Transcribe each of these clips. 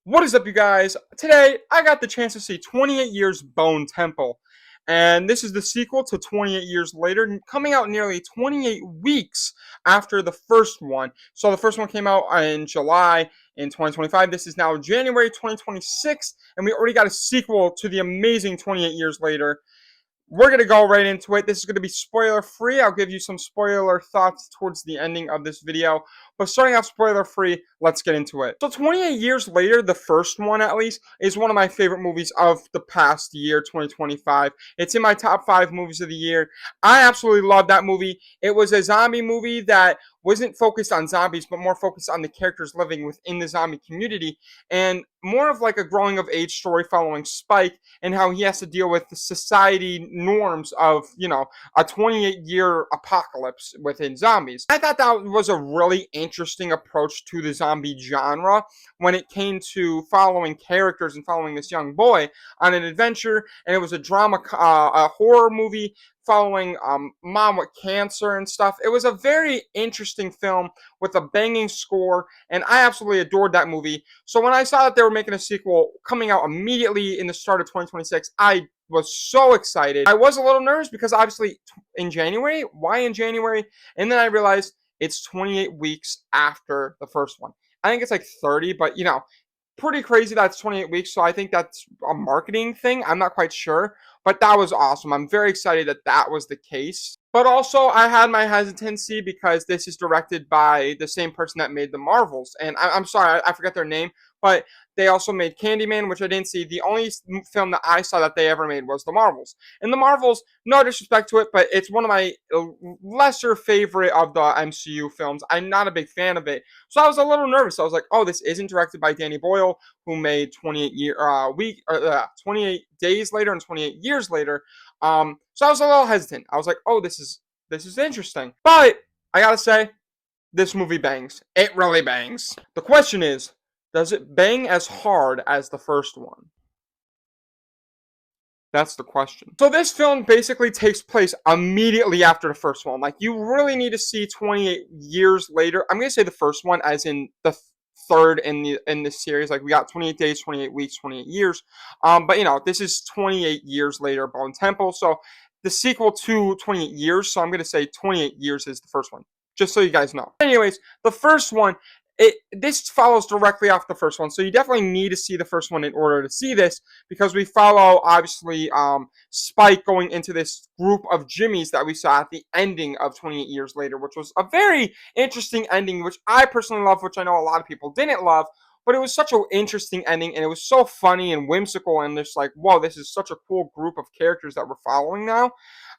What is up, you guys? Today, I got the chance to see 28 Years Bone Temple. And this is the sequel to 28 Years Later, coming out nearly 28 weeks after the first one. So the first one came out in July in 2025. This is now January 2026, and we already got a sequel to the amazing 28 Years Later. We're going to go right into it. This is going to be spoiler free. I'll give you some spoiler thoughts towards the ending of this video. But starting off spoiler free, let's get into it. So 28 Years Later, the first one at least, is one of my favorite movies of the past year, 2025. It's in my top 5 movies of the year. I absolutely love that movie. It was a zombie movie that wasn't focused on zombies, but more focused on the characters living within the zombie community, and more of like a growing of age story following Spike and how he has to deal with the society norms of, a 28-year apocalypse within zombies. I thought that was a really interesting approach to the zombie genre when it came to following characters and following this young boy on an adventure, and it was a drama, a horror movie following mom with cancer and stuff. It was a very interesting film with a banging score, and I absolutely adored that movie. So when I saw that they were making a sequel coming out immediately in the start of 2026, I was so excited. I was a little nervous because obviously in January, why in January? And then I realized it's 28 weeks after the first one. I think it's like 30, but pretty crazy that it's 28 weeks, so I think that's a marketing thing. I'm not quite sure, but that was awesome. I'm very excited that that was the case. But also, I had my hesitancy because this is directed by the same person that made The Marvels. And I'm sorry, I forget their name, but they also made Candyman, which I didn't see. The only film that I saw that they ever made was The Marvels. And The Marvels, no disrespect to it, but it's one of my lesser favorite of the MCU films. I'm not a big fan of it. So I was a little nervous. I was like, oh, this isn't directed by Danny Boyle, who made 28 Days Later and 28 Years Later. So I was a little hesitant. I was like, oh, this is interesting. But I gotta say, this movie bangs. It really bangs. The question is, does it bang as hard as the first one? That's the question. So this film basically takes place immediately after the first one. Like, you really need to see 28 years later. I'm gonna say the first one as in the third in this series. Like, we got 28 days, 28 weeks, 28 years. But this is 28 years later, Bone Temple. So the sequel to 28 years. So I'm gonna say 28 years is the first one, just so you guys know. Anyways, the first one, this follows directly off the first one, so you definitely need to see the first one in order to see this, because we follow, obviously, Spike going into this group of Jimmies that we saw at the ending of 28 Years Later, which was a very interesting ending, which I personally love, which I know a lot of people didn't love, but it was such an interesting ending, and it was so funny and whimsical, and just like, whoa, this is such a cool group of characters that we're following now.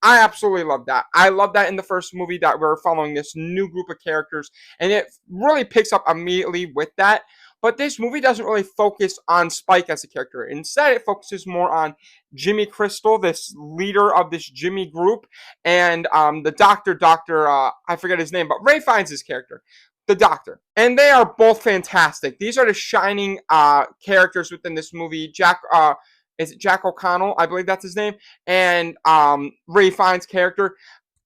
I absolutely love that. I love that in the first movie that we're following this new group of characters, and it really picks up immediately with that. But this movie doesn't really focus on Spike as a character. Instead, it focuses more on Jimmy Crystal, this leader of this Jimmy group, and the doctor, I forget his name, but Ray Fiennes' his character, the doctor. And they are both fantastic. These are the shining characters within this movie. Is it Jack O'Connell? I believe that's his name. And Ray Fiennes' character.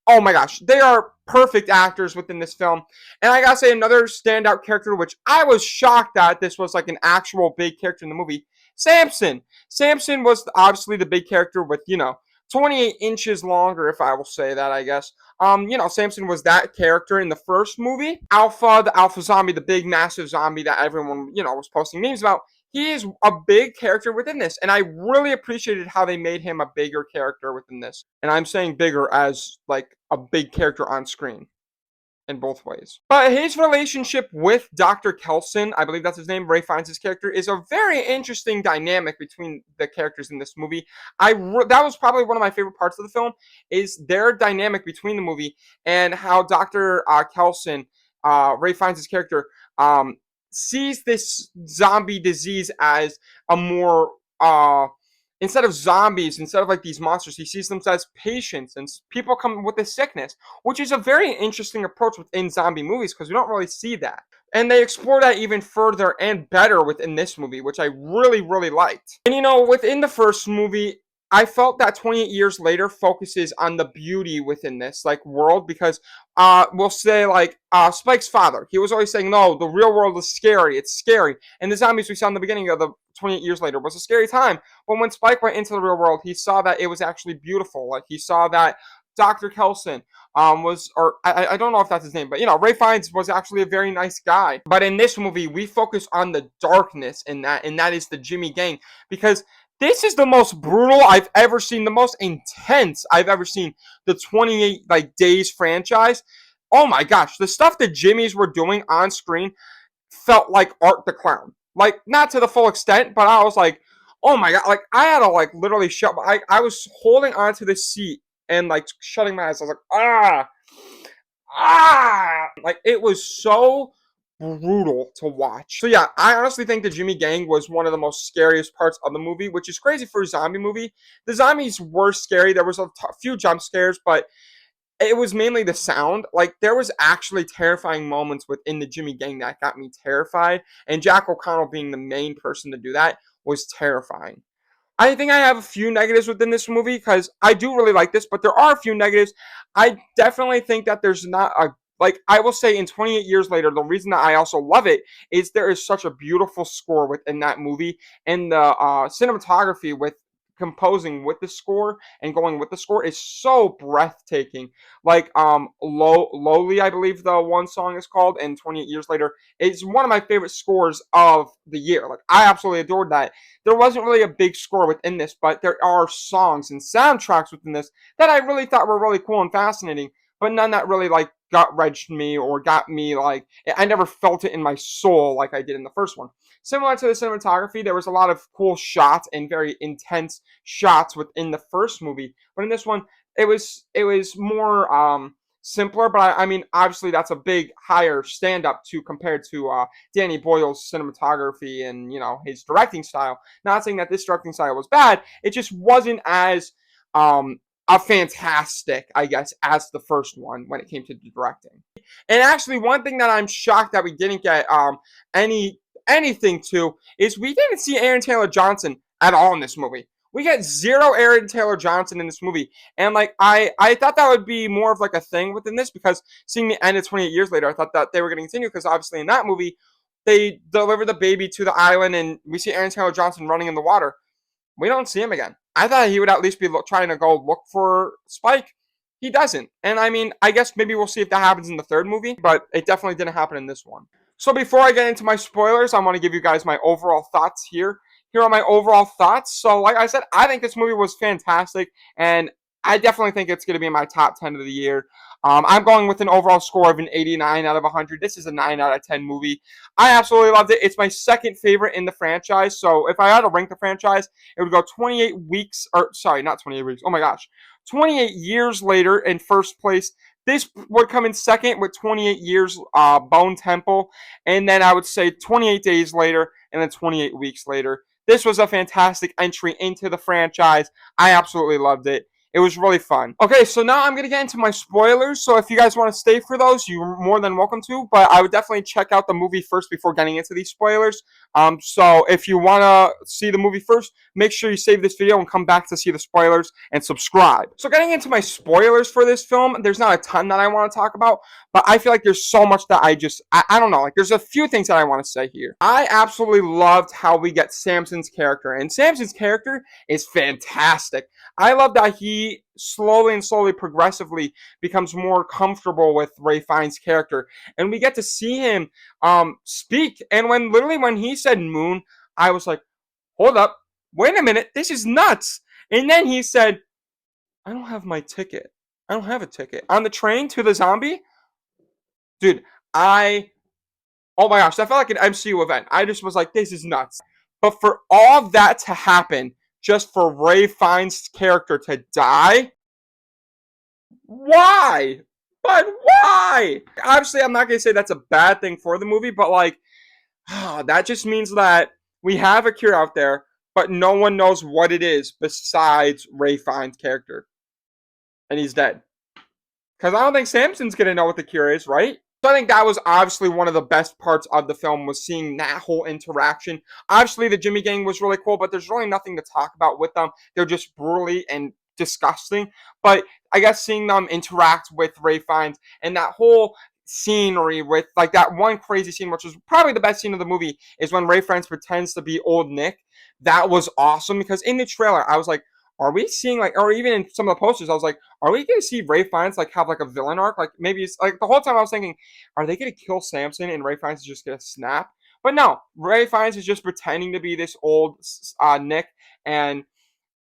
Oh my gosh, they are perfect actors within this film. And I gotta say, another standout character, which I was shocked that this was like an actual big character in the movie, Samson. Samson was obviously the big character with, 28 inches longer, if I will say that, I guess. Samson was that character in the first movie. Alpha, the alpha zombie, the big massive zombie that everyone, was posting memes about. He is a big character within this, and I really appreciated how they made him a bigger character within this. And I'm saying bigger as, like, a big character on screen in both ways. But his relationship with Dr. Kelson, I believe that's his name, Ray Fiennes' character, is a very interesting dynamic between the characters in this movie. That was probably one of my favorite parts of the film, is their dynamic between the movie and how Dr. Kelson, Ray Fiennes' character, sees this zombie disease as a more instead of zombies, instead of like these monsters, he sees them as patients and people come with this sickness, which is a very interesting approach within zombie movies because we don't really see that. And they explore that even further and better within this movie, which I really, really liked. And within the first movie, I felt that 28 years later focuses on the beauty within this like world because we'll say like Spike's father, he was always saying, no, the real world is scary, it's scary. And the zombies we saw in the beginning of the 28 years later was a scary time. But when Spike went into the real world, he saw that it was actually beautiful. Like he saw that Dr. Kelson was, or I don't know if that's his name, but Ray Fiennes was actually a very nice guy. But in this movie, we focus on the darkness in that, and that is the Jimmy Gang, because this is the most brutal I've ever seen, the most intense I've ever seen. The 28 days franchise. Oh my gosh, the stuff the Jimmys were doing on screen felt like Art the Clown. Like not to the full extent, but I was like, oh my god, like I had to literally shut. I was holding onto the seat and shutting my eyes. I was like, like it was so brutal to watch. So yeah, I honestly think the Jimmy Gang was one of the most scariest parts of the movie, which is crazy for a zombie movie. The zombies were scary. There was a few jump scares, but it was mainly the sound. Like there was actually terrifying moments within the Jimmy Gang that got me terrified, and Jack O'Connell being the main person to do that was terrifying. I think I have a few negatives within this movie because I do really like this, but there are a few negatives. I definitely think that there's not a I will say in 28 years later, the reason that I also love it is there is such a beautiful score within that movie, and the cinematography with composing with the score and going with the score is so breathtaking. Lowly, I believe the one song is called, and 28 years later, it's one of my favorite scores of the year. Like I absolutely adored that. There wasn't really a big score within this, but there are songs and soundtracks within this that I really thought were really cool and fascinating, but none that really gut-wrenched me or got me I never felt it in my soul like I did in the first one. Similar to the cinematography, there was a lot of cool shots and very intense shots within the first movie, but in this one, it was more simpler. But I mean, obviously, that's a big higher stand up to compared to Danny Boyle's cinematography and his directing style. Not saying that this directing style was bad, it just wasn't as a fantastic, I guess, as the first one when it came to the directing. And actually, one thing that I'm shocked that we didn't get anything to is we didn't see Aaron Taylor Johnson at all in this movie. We get zero Aaron Taylor Johnson in this movie, and I thought that would be more of a thing within this, because seeing the end of 28 years later, I thought that they were going to continue, because obviously in that movie they deliver the baby to the island and we see Aaron Taylor Johnson running in the water. We don't see him again. I thought he would at least be trying to go look for Spike. He doesn't. And I mean, I guess maybe we'll see if that happens in the third movie, but it definitely didn't happen in this one. So before I get into my spoilers, I want to give you guys my overall thoughts here. Here are my overall thoughts. So like I said, I think this movie was fantastic, and I definitely think it's going to be in my top 10 of the year. I'm going with an overall score of an 89 out of 100. This is a 9 out of 10 movie. I absolutely loved it. It's my second favorite in the franchise. So if I had to rank the franchise, it would go 28 weeks, or sorry, not 28 weeks. Oh my gosh. 28 years later in first place. This would come in second with 28 years, Bone Temple. And then I would say 28 days later and then 28 weeks later. This was a fantastic entry into the franchise. I absolutely loved it. It was really fun. Okay, so now I'm going to get into my spoilers. So if you guys want to stay for those, you're more than welcome to. But I would definitely check out the movie first before getting into these spoilers. So if you want to see the movie first, make sure you save this video and come back to see the spoilers and subscribe. So getting into my spoilers for this film, there's not a ton that I want to talk about, but I feel like there's so much that I don't know. There's a few things that I want to say here. I absolutely loved how we get Samson's character, and Samson's character is fantastic. I love that he slowly, progressively becomes more comfortable with Ray Fiennes' character, and we get to see him speak. And when he said moon, I was like, hold up, wait a minute, this is nuts. And then he said, I don't have my ticket. I don't have a ticket. On the train to the zombie? Dude, oh my gosh, that felt like an MCU event. I just was like, this is nuts. But for all of that to happen, just for Ray Fiennes' character to die? Why? But why? Obviously, I'm not going to say that's a bad thing for the movie, but that just means that we have a cure out there, but no one knows what it is besides Ray Fiennes' character. And he's dead. Because I don't think Samson's going to know what the cure is, right? So I think that was obviously one of the best parts of the film, was seeing that whole interaction. Obviously, the Jimmy Gang was really cool, but there's really nothing to talk about with them. They're just brutally and disgusting. But I guess seeing them interact with Ray Fiennes and that whole scenery with like that one crazy scene, which was probably the best scene of the movie, is when Ray Fiennes pretends to be old Nick. That was awesome because in the trailer, I was like, are we seeing like, or even in some of the posters, I was like, are we going to see Ray Fiennes like have like a villain arc? Like maybe it's like the whole time I was thinking, are they going to kill Samson and Ray Fiennes is just going to snap? But no, Ray Fiennes is just pretending to be this old Nick, and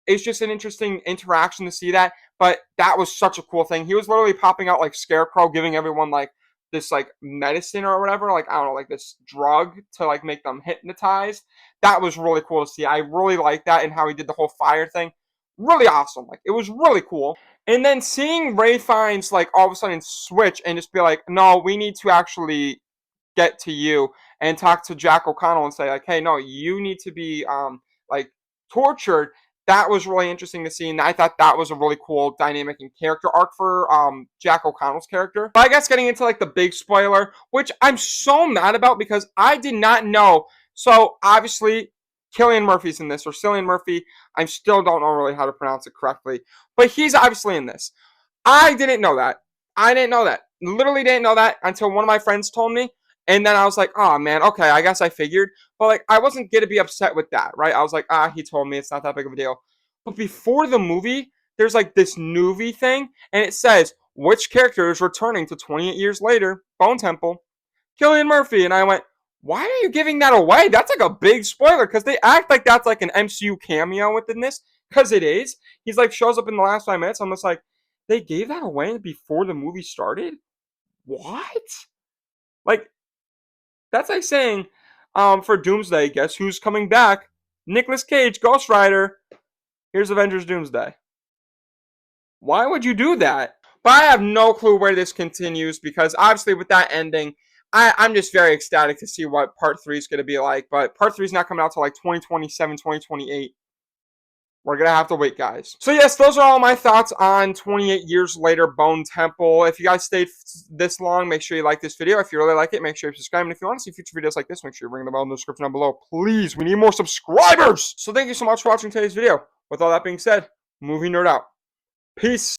it's just an interesting interaction to see that. But that was such a cool thing. He was literally popping out like Scarecrow, giving everyone like this like medicine or whatever, like I don't know, like this drug to like make them hypnotized. That was really cool to see. I really liked that and how he did the whole fire thing. Really awesome. Like it was really cool. And then seeing Ray Fiennes like all of a sudden switch and just be like, no, we need to actually get to you and talk to Jack O'Connell and say like, hey, no, you need to be like tortured. That was really interesting to see, and I thought that was a really cool dynamic and character arc for Jack O'Connell's character. But I guess getting into like the big spoiler, which I'm so mad about because I did not know. So obviously, Cillian Murphy's in this, or Cillian Murphy. I still don't know really how to pronounce it correctly, but he's obviously in this. I didn't know that. I didn't know that. Literally didn't know that until one of my friends told me. And then I was like, oh man, okay, I guess I figured. But like, I wasn't gonna be upset with that, right? I was like, he told me, it's not that big of a deal. But before the movie, there's like this Nuvi thing, and it says which character is returning to 28 years later, Bone Temple, Cillian Murphy. And I went, why are you giving that away? That's like a big spoiler because they act like that's like an MCU cameo within this, because it is. He's like shows up in the last 5 minutes. I'm just like, they gave that away before the movie started? What? Like, that's like saying, for Doomsday, guess who's coming back? Nicolas Cage, Ghost Rider. Here's Avengers Doomsday. Why would you do that? But I have no clue where this continues because obviously with that ending, I'm just very ecstatic to see what part 3 is going to be like. But part 3 is not coming out till like 2027, 2028. We're going to have to wait, guys. So yes, those are all my thoughts on 28 Years Later, Bone Temple. If you guys stayed this long, make sure you like this video. If you really like it, make sure you subscribe. And if you want to see future videos like this, make sure you ring the bell in the description down below. Please, we need more subscribers! So thank you so much for watching today's video. With all that being said, movie nerd out. Peace.